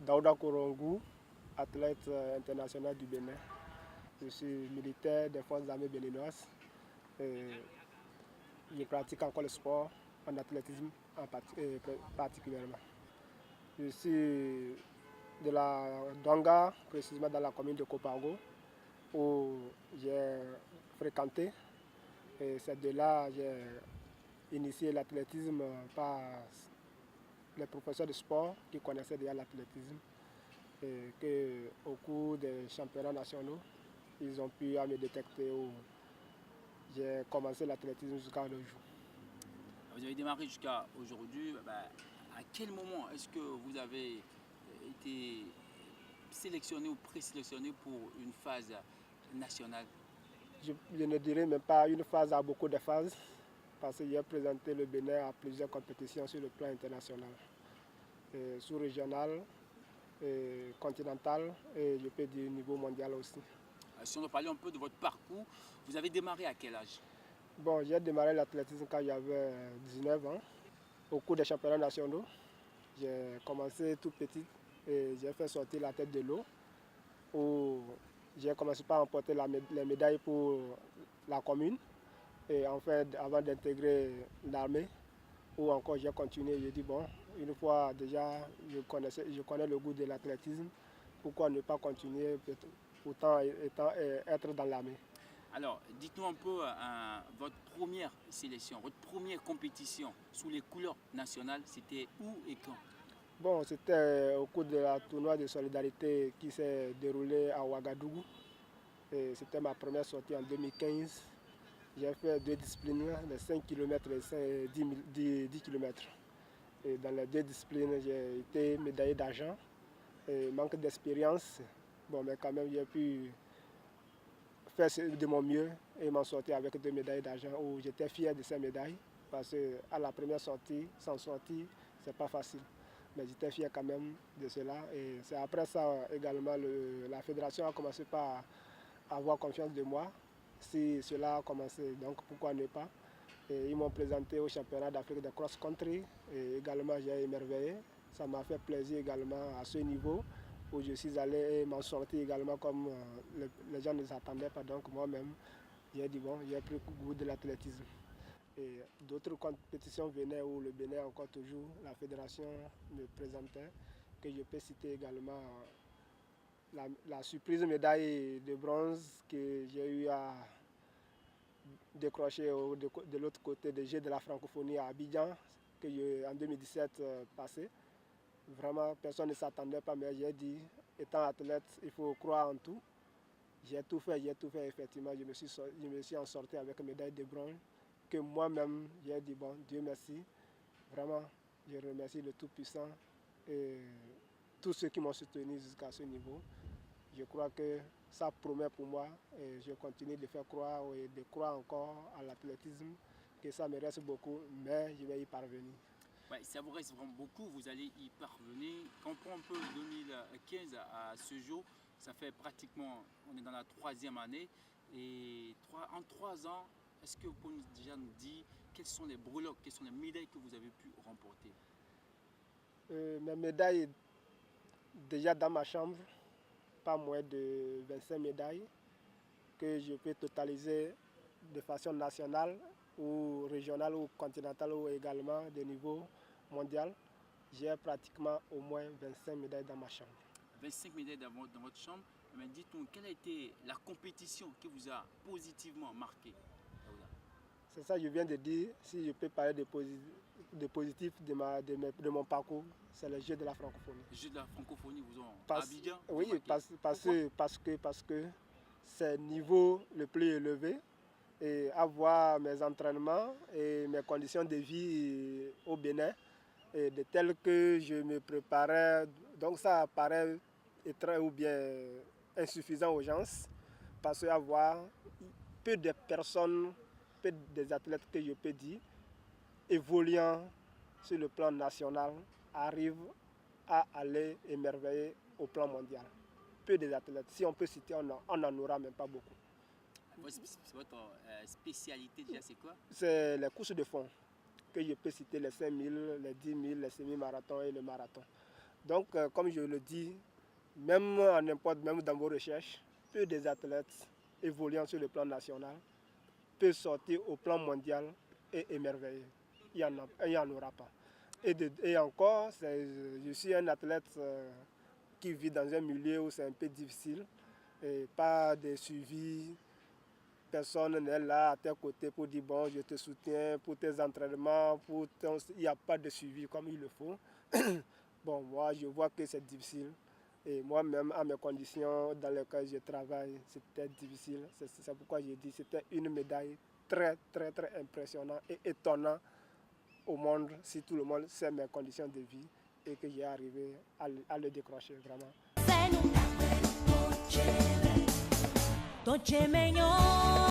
Daouda Korongou, athlète international du Bénin. Je suis militaire des forces armées béninoises. Je pratique encore le sport en athlétisme particulièrement. Je suis de la Donga, précisément dans la commune de Kopago, où j'ai fréquenté. Et c'est de là que j'ai initié l'athlétisme par les professeurs de sport qui connaissaient déjà l'athlétisme. Et qu'au cours des championnats nationaux, ils ont pu me détecter où j'ai commencé l'athlétisme jusqu'à nos jours. Vous avez démarré jusqu'à aujourd'hui. À quel moment est-ce que vous avez été sélectionné ou présélectionné pour une phase nationale? Je ne dirais même pas une phase, à beaucoup de phases, parce que j'ai présenté le Bénin à plusieurs compétitions sur le plan international, sous-régional, continental et je peux dire niveau mondial aussi. Si on veut parler un peu de votre parcours, vous avez démarré à quel âge? Bon, j'ai démarré l'athlétisme quand j'avais 19 ans. Au cours des championnats nationaux, j'ai commencé tout petit et j'ai fait sortir la tête de l'eau, où j'ai commencé par remporter les médailles pour la commune. Et en fait, avant d'intégrer l'armée, où encore j'ai continué, j'ai dit bon, une fois déjà je connais le goût de l'athlétisme, pourquoi ne pas continuer autant être dans l'armée. Alors, dites-nous un peu votre première sélection, votre première compétition sous les couleurs nationales, c'était où et quand? Bon, c'était au cours de la tournoi de solidarité qui s'est déroulé à Ouagadougou. C'était ma première sortie en 2015. J'ai fait 2 disciplines, les 5 km et 10 km. Et dans les 2 disciplines, j'ai été médaillé d'argent. Manque d'expérience, bon, mais quand même, j'ai pu faire de mon mieux et m'en sortir avec 2 médailles d'argent où j'étais fier de ces médailles. Parce qu'à la première sortie, s'en sortir, c'est pas facile. Mais j'étais fier quand même de cela. Et c'est après ça également, la fédération a commencé par avoir confiance de moi. Si cela a commencé, donc pourquoi ne pas? Et ils m'ont présenté au championnat d'Afrique de cross-country et également j'ai émerveillé. Ça m'a fait plaisir également à ce niveau où je suis allé m'en sortir également comme les gens ne s'attendaient pas. Donc moi-même, j'ai dit bon, j'ai pris goût de l'athlétisme. Et d'autres compétitions venaient où le Bénin encore toujours, la fédération me présentait, que je peux citer également la surprise médaille de bronze que j'ai eu à décrocher de l'autre côté des Jeux de la francophonie à Abidjan, que j'ai en 2017 passé. Vraiment, personne ne s'attendait pas, mais j'ai dit, étant athlète, il faut croire en tout. J'ai tout fait, effectivement. Je me suis en sorti avec une médaille de bronze, que moi-même, j'ai dit, bon, Dieu merci. Vraiment, je remercie le Tout-Puissant et tous ceux qui m'ont soutenu jusqu'à ce niveau. Je crois que ça promet pour moi et je continue de faire croire et de croire encore à l'athlétisme, que ça me reste beaucoup, mais je vais y parvenir. Ouais, ça vous reste vraiment beaucoup, vous allez y parvenir. Quand on prend un peu 2015 à ce jour, ça fait pratiquement, on est dans la 3e année. Et en 3 ans, est-ce que vous pouvez déjà nous dire quels sont les breloques, quelles sont les médailles que vous avez pu remporter? Mes médailles, déjà dans ma chambre, pas moins de 25 médailles que je peux totaliser de façon nationale ou régionale ou continentale ou également de niveau mondial. J'ai pratiquement au moins 25 médailles dans ma chambre. 25 médailles dans votre chambre, mais dites-nous, quelle a été la compétition qui vous a positivement marqué? C'est ça que je viens de dire. Si je peux parler de positif de mon parcours, c'est les Jeux de la francophonie. Les Jeux de la francophonie vous ont Abidjan? Oui, parce que c'est le niveau le plus élevé et avoir mes entraînements et mes conditions de vie au Bénin et de telles que je me préparais. Donc ça paraît étrange ou bien insuffisant aux gens parce qu'avoir peu de personnes, peu des athlètes que je peux dire, évoluant sur le plan national, arrivent à aller émerveiller au plan mondial. Peu des athlètes. Si on peut citer, on n'en aura même pas beaucoup. Votre spécialité déjà, c'est quoi? C'est les courses de fond, que je peux citer les 5000, les 10 000, les semi-marathons et le marathon. Donc, comme je le dis, même dans vos recherches, peu des athlètes évoluant sur le plan national peuvent sortir au plan mondial et émerveiller. Il n'y en aura pas. Et encore, je suis un athlète qui vit dans un milieu où c'est un peu difficile, et pas de suivi. Personne n'est là à tes côtés pour dire bon, je te soutiens pour tes entraînements, il n'y a pas de suivi comme il le faut. Bon, moi, je vois que c'est difficile. Et moi-même, à mes conditions dans lesquelles je travaille, c'était difficile. C'est pourquoi j'ai dit que c'était une médaille très, très, très impressionnante et étonnante au monde, si tout le monde sait mes conditions de vie et que j'ai arrivé à le décrocher vraiment.